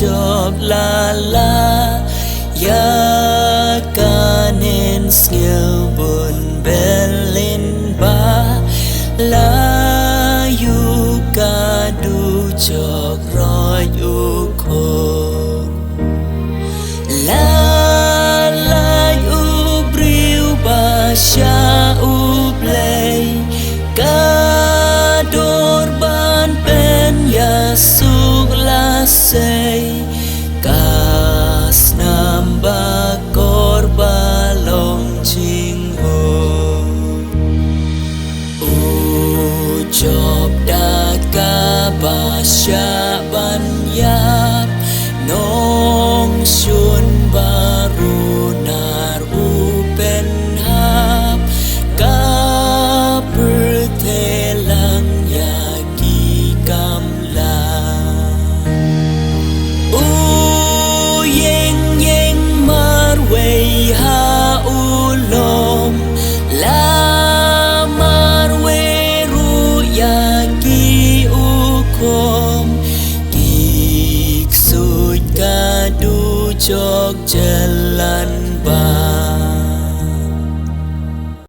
chọc la la ya ca nên siêu buồn bên lên ba la yu ca du chọc rồi yu khô la yu briu ba sha u play ca dor ban pen ya suk la say kas nam ba kor ba long ching ho u chop da ka ba sha ban yap nong shun ba ru nar u pen hap ka per the lang ya ki kam la u yeng yeng mar wei ha u lom la mar we ru ya ki u khom ki sui ka du chok jalan ba